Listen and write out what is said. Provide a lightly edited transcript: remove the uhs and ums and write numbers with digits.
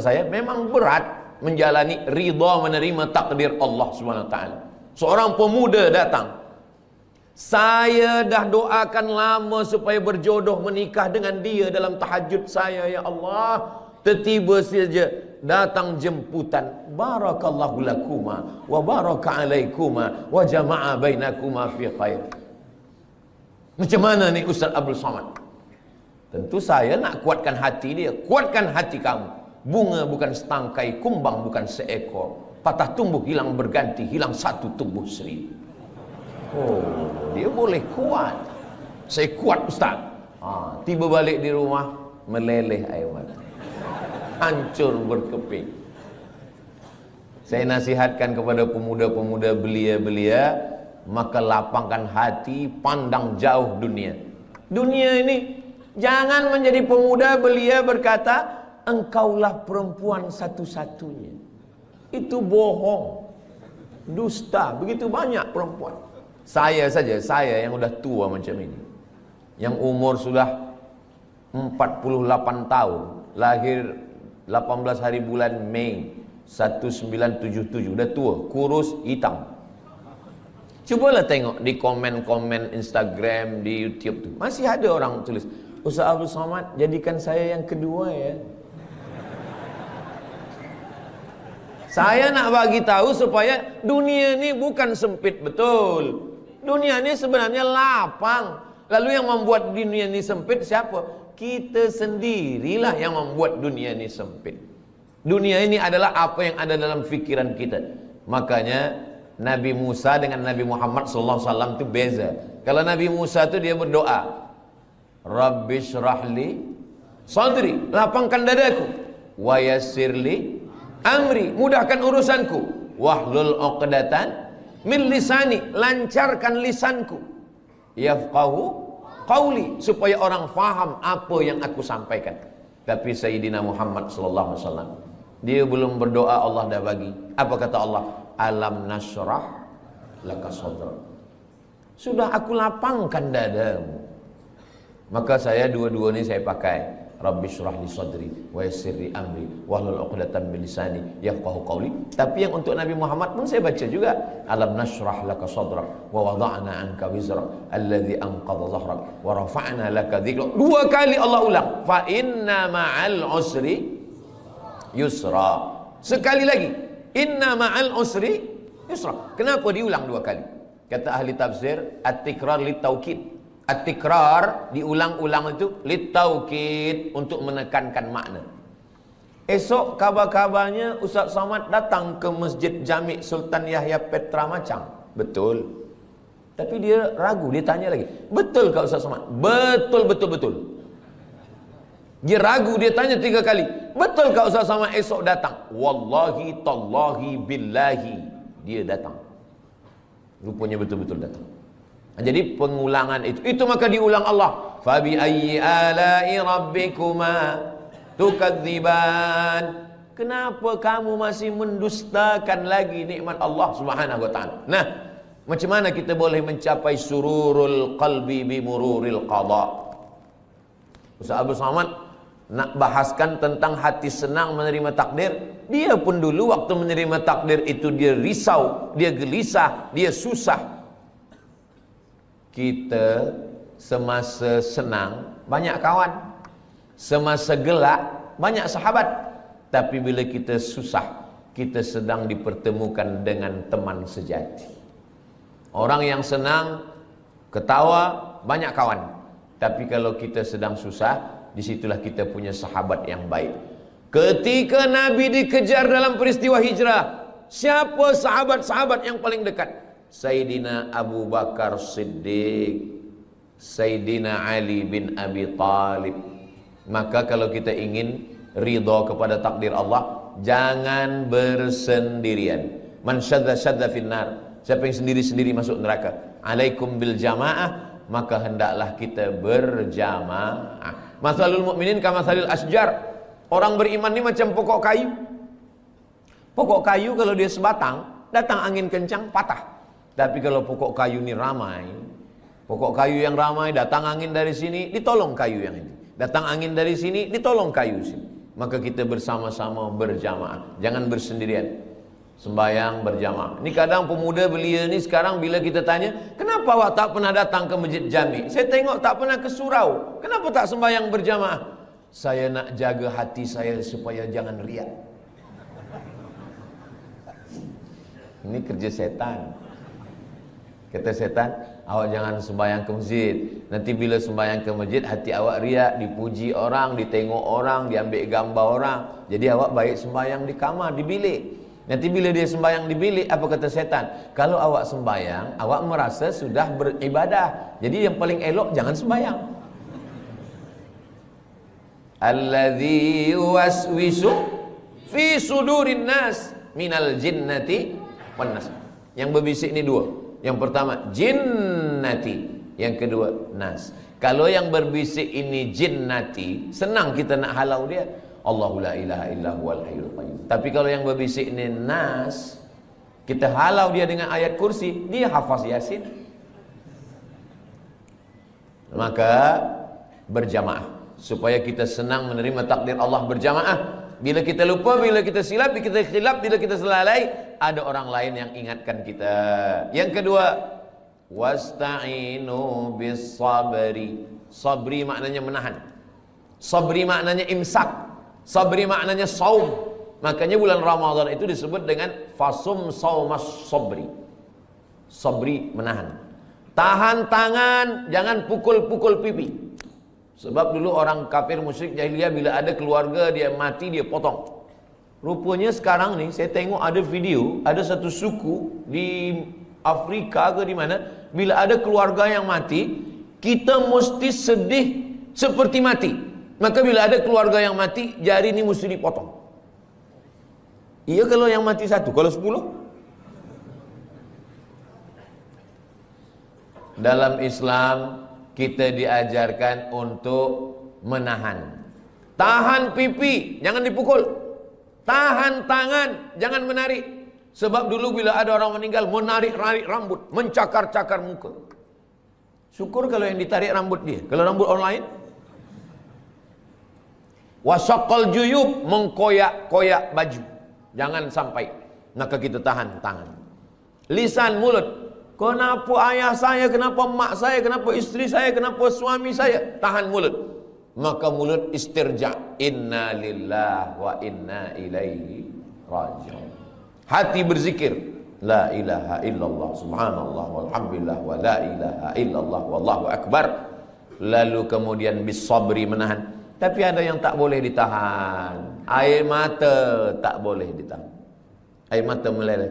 saya memang berat menjalani ridha menerima takdir Allah Subhanahu wa taala. Seorang pemuda datang, saya dah doakan lama supaya berjodoh menikah dengan dia dalam tahajud saya, ya Allah. Tiba-tiba saja datang jemputan, barakallahu lakuma wa baraka alaikuma wa jama'a bainakuma fi khair. Macam mana ni Ustaz Abdul Somad? Tentu saya nak kuatkan hati dia. Kuatkan hati kamu. Bunga bukan setangkai, kumbang bukan seekor. Patah tumbuh hilang berganti, hilang satu tumbuh seribu. Oh, dia boleh kuat. Saya kuat Ustaz. Tiba balik di rumah, meleleh air mata, hancur berkeping. Saya nasihatkan kepada pemuda-pemuda belia-belia, maka lapangkan hati, pandang jauh dunia. Dunia ini, jangan menjadi pemuda belia berkata, engkaulah perempuan satu-satunya. Itu bohong, dusta. Begitu banyak perempuan. Saya saja, saya yang sudah tua macam ini, yang umur sudah 48 tahun, lahir 18 hari bulan Mei 1977, udah tua, kurus, hitam. Cubalah tengok di komen-komen Instagram, di YouTube tuh, masih ada orang tulis, Ustaz Abdul Somad, jadikan saya yang kedua ya. Saya nak bagi tahu supaya dunia ini bukan sempit betul. Dunia ini sebenarnya lapang. Lalu yang membuat dunia ini sempit siapa? Kita sendirilah yang membuat dunia ini sempit. Dunia ini adalah apa yang ada dalam fikiran kita. Makanya Nabi Musa dengan Nabi Muhammad SAW itu beza. Kalau Nabi Musa itu dia berdoa, Rabbi syrahli sadri, lapangkan dadaku, wa yassirli amri, mudahkan urusanku, wahlul 'uqdatan min lisani, lancarkan lisanku, yafqahu qauli, supaya orang faham apa yang aku sampaikan. Tapi Sayyidina Muhammad sallallahu alaihi wasallam, dia belum berdoa Allah dah bagi. Apa kata Allah? Alam nasrah laka sadrak, sudah aku lapangkan dadamu. Maka saya dua-dua ini saya pakai, Rabbi syrah li sadri wa yassir li amri wahlul 'uqdatam min lisani yafqahu qawli. Tapi yang untuk Nabi Muhammad pun saya baca juga, alam nashrah laka sadrak wa wada'na anka wizrak alladhi anqadha dhahrak wa rafa'na laka dhikrak. Dua kali Allah ulang, fa inna ma'al usri yusra. Sekali lagi, inna ma'al usri yusra. Kenapa diulang dua kali? Kata ahli tafsir, at-tikrar lit-taukid. At-tikrar, diulang-ulang itu lit-taukid, untuk menekankan makna. Esok kabar-kabarnya Ustaz Somad datang ke Masjid Jami' Sultan Yahya Petra Macang. Betul. Tapi dia ragu, dia tanya lagi, betul kah Ustaz Somad? Betul, betul, betul. Dia ragu, dia tanya 3 kali, betul kah Ustaz Somad esok datang? Wallahi, tallahi, billahi, dia datang. Rupanya betul-betul datang. Jadi pengulangan itu maka diulang Allah. Fabi ayyi ala'i rabbikuma tukadziban. Kenapa kamu masih mendustakan lagi nikmat Allah Subhanahu wa taala? Nah, macam mana kita boleh mencapai sururul qalbi bi mururil qada? Ustaz Abdul Somad nak bahaskan tentang hati senang menerima takdir. Dia pun dulu waktu menerima takdir itu dia risau, dia gelisah, dia susah. Kita semasa senang banyak kawan, semasa gelak banyak sahabat. Tapi bila kita susah, kita sedang dipertemukan dengan teman sejati. Orang yang senang, ketawa, banyak kawan. Tapi kalau kita sedang susah, disitulah kita punya sahabat yang baik. Ketika Nabi dikejar dalam peristiwa hijrah, siapa sahabat-sahabat yang paling dekat? Sayyidina Abu Bakar Siddiq, Sayyidina Ali bin Abi Talib. Maka kalau kita ingin ridha kepada takdir Allah, jangan bersendirian. Man syadza finnar, siapa yang sendiri-sendiri masuk neraka. Alaikum bil jamaah, maka hendaklah kita berjamaah. Masalul mukminin kamatsalil asjar. Orang beriman ini macam pokok kayu. Pokok kayu kalau dia sebatang, datang angin kencang patah. Tapi kalau pokok kayu ini ramai, pokok kayu yang ramai, datang angin dari sini, ditolong kayu yang ini. Datang angin dari sini, ditolong kayu sini. maka kita bersama-sama berjamaah, jangan bersendirian. Sembahyang berjamaah. Ini kadang pemuda belia ni sekarang bila kita tanya, kenapa awak tak pernah datang ke masjid Jami? Saya tengok tak pernah ke surau. Kenapa tak sembahyang berjamaah? Saya nak jaga hati saya supaya jangan riak. Ini kerja setan. Kata setan, awak jangan sembahyang ke masjid. Nanti bila sembahyang ke masjid, hati awak riak, dipuji orang, ditengok orang, diambil gambar orang. Jadi awak baik sembahyang di kamar, di bilik. Nanti bila dia sembahyang di bilik, apa kata setan? Kalau awak sembahyang, awak merasa sudah beribadah. Jadi yang paling elok jangan sembahyang. Alladzi yuwaswisu fi sudurin nas minal jinnati wan nas. Yang berbisik ni dua. Yang pertama jinnati, yang kedua nas. Kalau yang berbisik ini jinnati, senang kita nak halau dia. Allahu la ilaha illa huwal hayyul qayyum. Tapi kalau yang berbisik ini nas, kita halau dia dengan ayat kursi, dia hafaz Yasin. Maka berjamaah supaya kita senang menerima takdir Allah berjamaah. Bila kita lupa, bila kita silap, bila kita khilaf, bila kita selalai, ada orang lain yang ingatkan kita. Yang kedua, wasta'inu bis sabri. Sabri maknanya menahan. Sabri maknanya imsak. Sabri maknanya saum. Makanya bulan Ramadan itu disebut dengan fasum saumas sabri. Sabri menahan. Tahan tangan, jangan pukul-pukul pipi. Sebab dulu orang kafir musyrik jahiliyah bila ada keluarga dia mati dia potong. Rupanya sekarang ni saya tengok ada video, ada satu suku di Afrika ke di mana, bila ada keluarga yang mati, kita mesti sedih seperti mati. Maka bila ada keluarga yang mati, jari ni mesti dipotong. Iya kalau yang mati satu, kalau 10? Dalam Islam kita diajarkan untuk menahan. Tahan pipi, jangan dipukul. Tahan tangan, jangan menarik. Sebab dulu bila ada orang meninggal, menarik-narik rambut, mencakar-cakar muka. Syukur kalau yang ditarik rambut dia. Kalau rambut orang lain, wasaqqal juyub, mengkoyak-koyak baju. Jangan sampai. Maka kita tahan tangan. Lisan, mulut. Kenapa ayah saya, kenapa mak saya, kenapa isteri saya, kenapa suami saya? Tahan mulut. Maka mulut istirja. Inna lillah wa inna ilaihi raji'un. Hati berzikir. La ilaha illallah subhanallah walhamdulillah wa la ilaha illallah wallahu akbar. Lalu kemudian bisabri, menahan. Tapi ada yang tak boleh ditahan. Air mata tak boleh ditahan. Air mata meleleh.